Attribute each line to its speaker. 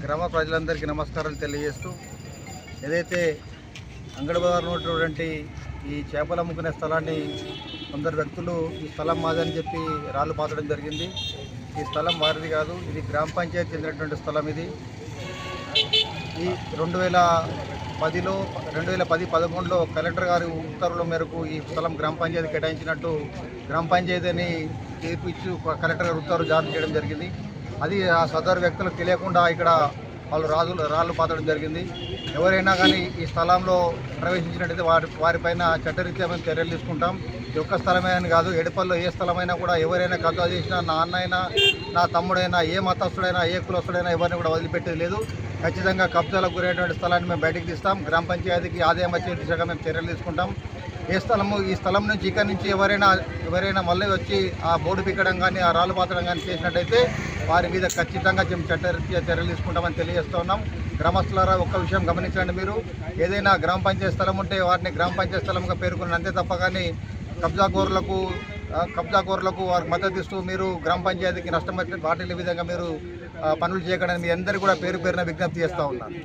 Speaker 1: గ్రామ ప్రజలందరికీ నమస్కారాలు తెలియజేస్తూ ఏదైతే అంగడిబజార్లో ఉన్నటువంటి ఈ చేపలు అమ్ముకునే స్థలాన్ని కొందరు వ్యక్తులు ఈ స్థలం మాదని చెప్పి రాళ్ళు పాతడం జరిగింది. ఈ స్థలం వారిది కాదు, ఇది గ్రామ పంచాయతీ చెందినటువంటి స్థలం. ఇది ఈ 2010-11లో కలెక్టర్ గారి ఉత్తర్వుల మేరకు ఈ స్థలం గ్రామ పంచాయతీ కేటాయించినట్టు గ్రామ పంచాయతీని తీర్పు ఇచ్చి కలెక్టర్ గారు ఉత్తర్వులు జారీ చేయడం జరిగింది. అది ఆ సదరు వ్యక్తులకు తెలియకుండా ఇక్కడ వాళ్ళు రాళ్ళు పాతడం జరిగింది. ఎవరైనా కానీ ఈ స్థలంలో ప్రవేశించినట్టయితే వారిపైన చట్టరీత్యా మేము చర్యలు తీసుకుంటాం. ఈ ఒక్క స్థలమే అని కాదు, ఎడపల్లో ఏ స్థలమైనా కూడా ఎవరైనా కబ్జా చేసినా, నా అన్నైనా నా తమ్ముడైనా, ఏ మతస్థుడైనా, ఏ కులస్తుడైనా ఎవరిని కూడా వదిలిపెట్టేది లేదు. ఖచ్చితంగా కబ్జాలకు గురైనటువంటి స్థలాన్ని మేము బయటికి తీస్తాం. గ్రామ పంచాయతీకి ఆదాయం వచ్చే దిశగా మేము చర్యలు తీసుకుంటాం. ఈ స్థలం నుంచి ఇక్కడి నుంచి ఎవరైనా మళ్ళీ వచ్చి ఆ బోర్డు పీకడం కానీ, ఆ రాళ్ళు పాతడం కానీ చేసినట్టయితే వారి మీద ఖచ్చితంగా చట్టరీత్యా చర్యలు తీసుకుంటామని తెలియజేస్తూ ఉన్నాం. గ్రామస్తులారా, ఒక్క విషయం గమనించండి. మీరు ఏదైనా గ్రామ పంచాయతీ స్థలం ఉంటే వారిని గ్రామ పంచాయతీ స్థలంగా పేర్కొనండి, అంతే తప్ప కానీ కబ్జాకోరులకు వారికి మద్దతు ఇస్తూ మీరు గ్రామ పంచాయతీకి నష్టం వాటిల్లే విధంగా మీరు పనులు చేయకుండా మీ అందరికీ కూడా పేరు పేరున విజ్ఞప్తి చేస్తూ ఉన్నాను.